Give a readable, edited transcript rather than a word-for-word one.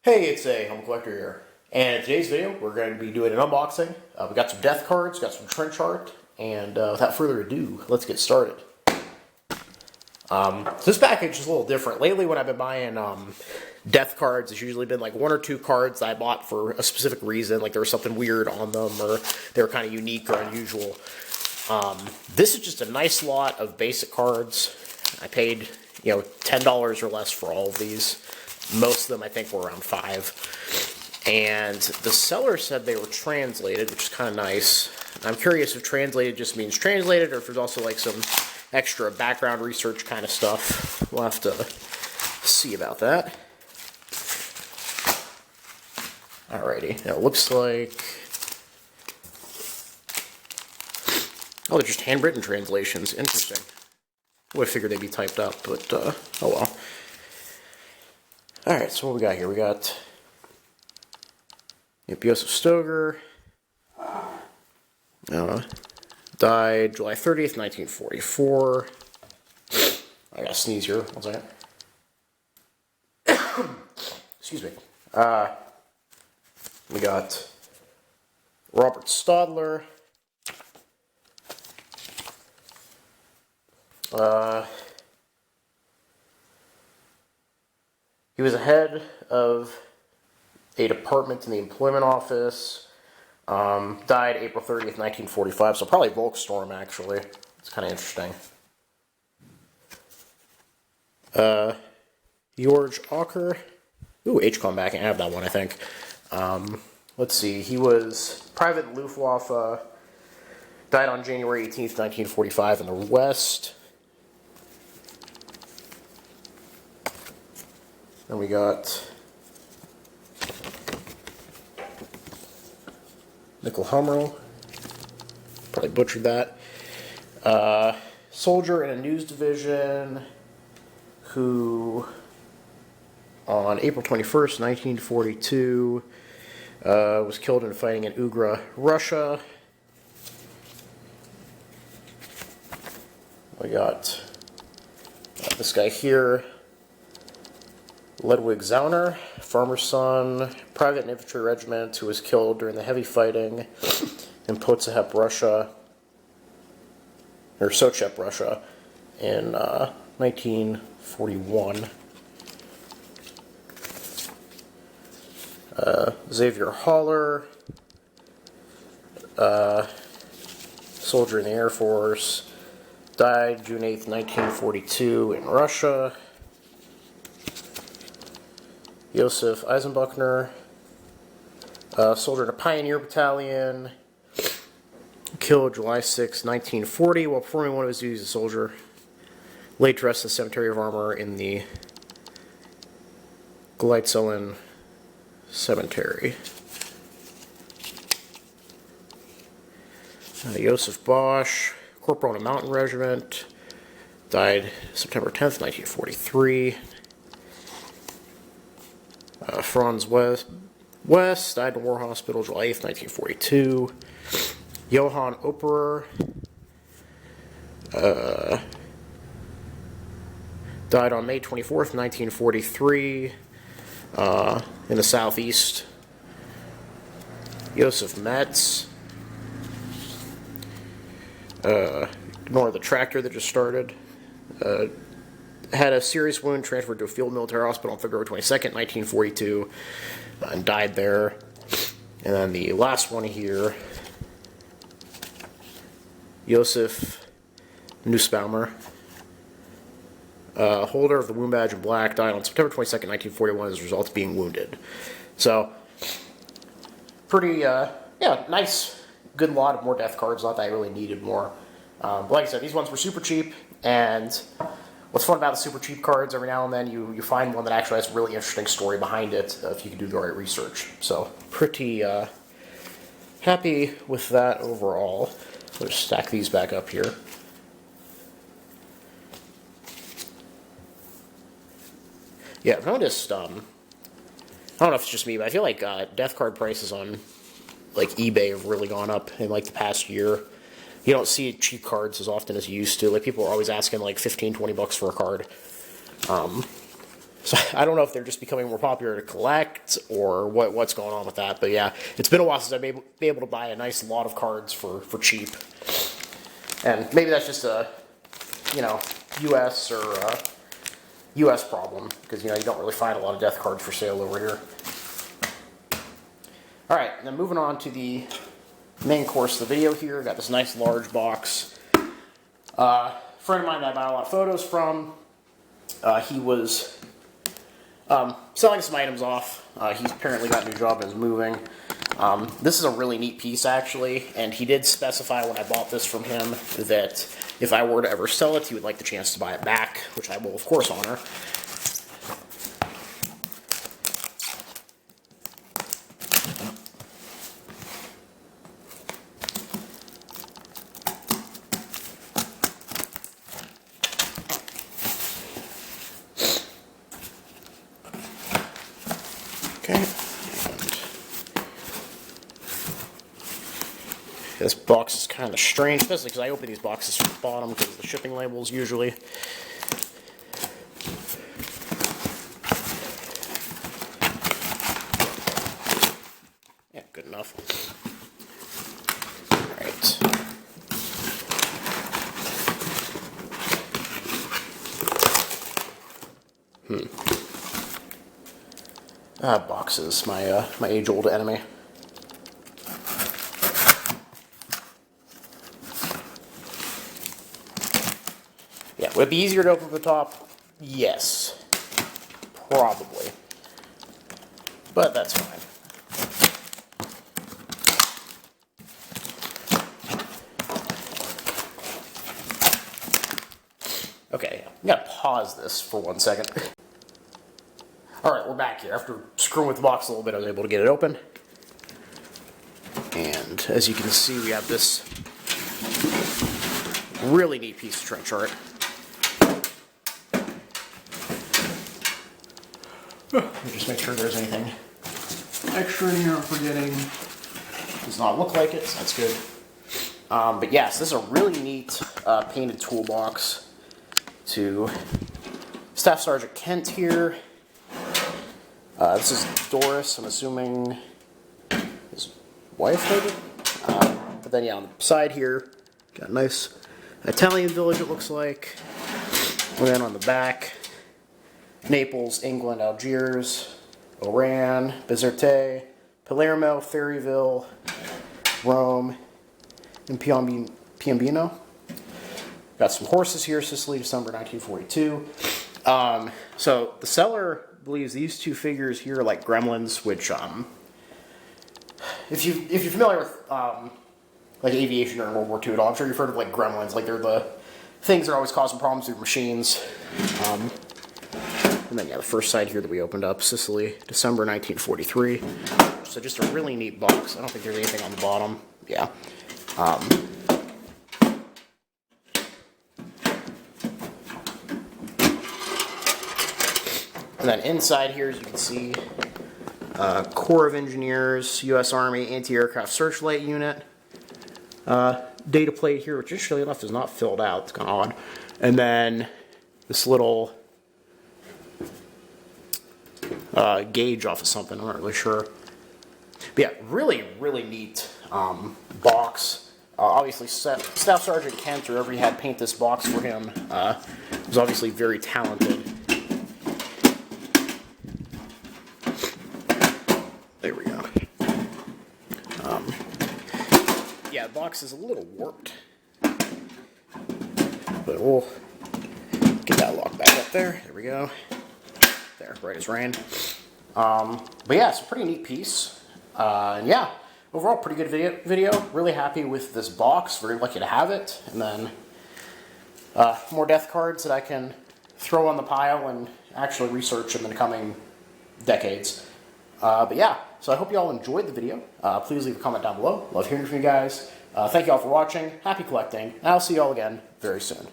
Hey, it's a home collector here, and in today's video we're going to be doing an unboxing. We got some death cards, got some trench art, and without further ado, let's get started. This package is a little different. Lately when I've been buying death cards, it's usually been like one or two cards that I bought for a specific reason, like there was something weird on them or they were kind of unique or unusual. This is just a nice lot of basic cards. I paid, $10 or less for all of these. Most of them, I think, were around $5. And the seller said they were translated, which is kind of nice. I'm curious if translated just means translated, or if there's also like some extra background research kind of stuff. We'll have to see about that. Alrighty, now it looks like... oh, they're just handwritten translations. Interesting. I would have figured they'd be typed up, but oh well. Alright, so what we got here? We got Joseph Stoger, died July 30th, 1944. I gotta sneeze here, 1 second. Excuse me. We got Robert Stadler. He was a head of a department in the employment office. Died April 30th, 1945, so probably Volkstorm, actually. It's kind of interesting. George Ocker. Ooh, HCOM back. I have that one, I think. Let's see. He was Private Luftwaffe. Died on January 18th, 1945 in the West. Then we got Nickel Hummerl. Probably butchered that. Soldier in a news division who, on April 21st, 1942, was killed in fighting in Ugra, Russia. We got this guy here. Ludwig Zauner, farmer's son, private infantry regiment who was killed during the heavy fighting in Potsdam, Russia, or Sochep, Russia, in 1941. Xavier Haller, soldier in the Air Force, died June 8th, 1942 in Russia. Josef Eisenbuchner, soldier in a Pioneer Battalion, killed July 6, 1940, while performing one of his duties as a soldier. Laid to rest in the Cemetery of Armor in the Gleitzellen Cemetery. Joseph Bosch, corporal in a mountain regiment, died September 10th, 1943. Franz West died in a war hospital July 8th, 1942. Johann Operer died on May 24th, 1943 in the southeast. Joseph Metz, ignore the tractor that just started, had a serious wound, transferred to a field military hospital on February 22nd, 1942, and died there. And then the last one here, Josef Nussbaumer, holder of the wound badge in black, died on September 22nd, 1941 as a result of being wounded. So, pretty, nice, good lot of more death cards. Not that I really needed more. But like I said, these ones were super cheap, and what's fun about the super cheap cards, every now and then you find one that actually has a really interesting story behind it if you can do the right research. So, pretty happy with that overall. Let's stack these back up here. Yeah, I've noticed, I don't know if it's just me, but I feel like death card prices on like eBay have really gone up in like the past year. You don't see cheap cards as often as you used to. Like, people are always asking like $15, $20 for a card. So I don't know if they're just becoming more popular to collect or what's going on with that. But yeah, it's been a while since I've been able to buy a nice lot of cards for cheap. And maybe that's just a, U.S. or U.S. problem, because, you don't really find a lot of death cards for sale over here. Alright, then moving on to the main course of the video here. Got this nice large box. A friend of mine that I buy a lot of photos from, he was selling some items off. He's apparently got a new job and is moving. This is a really neat piece, actually, and he did specify when I bought this from him that if I were to ever sell it, he would like the chance to buy it back, which I will, of course, honor. Okay. This box is kind of strange, especially because I open these boxes from the bottom because of the shipping labels usually. Yeah, good enough. Alright. Boxes, my age-old enemy. Yeah, would it be easier to open from the top? Yes. Probably. But that's fine. Okay, I'm gonna pause this for 1 second. Alright, we're back here. After screwing with the box a little bit, I was able to get it open. And as you can see, we have this really neat piece of trench art. Let me just make sure there's anything extra in here I'm forgetting. Does not look like it, so that's good. But yes, this is a really neat painted toolbox to Staff Sergeant Kent here. This is Doris, I'm assuming his wife, maybe? But then, yeah, on the side here, got a nice Italian village, it looks like. And then on the back, Naples, England, Algiers, Oran, Bizerte, Palermo, Ferryville, Rome, and Piombino. Got some horses here, Sicily, December 1942. So the seller believes these two figures here are like gremlins, which, if you're familiar with, like aviation during World War II at all, I'm sure you've heard of like gremlins, like they're the things that are always causing problems with machines. And then, yeah, the first side here that we opened up, Sicily, December 1943. So just a really neat box. I don't think there's anything on the bottom. Yeah. And then inside here, as you can see, Corps of Engineers, U.S. Army Anti-Aircraft Searchlight Unit. Data plate here, which interestingly enough is not filled out. It's kind of odd. And then this little gauge off of something. I'm not really sure. But yeah, really, really neat box. Obviously, Staff Sergeant Kent, or whoever he had paint this box for him, was obviously very talented. There we go. Yeah, the box is a little warped, but we'll get that locked back up there. There we go. There, right as rain. But yeah, it's a pretty neat piece. And yeah, overall, pretty good video. Really happy with this box. Very lucky to have it. And then more death cards that I can throw on the pile and actually research in the coming decades. But yeah, so I hope you all enjoyed the video. Please leave a comment down below. Love hearing from you guys. Thank you all for watching. Happy collecting. And I'll see you all again very soon.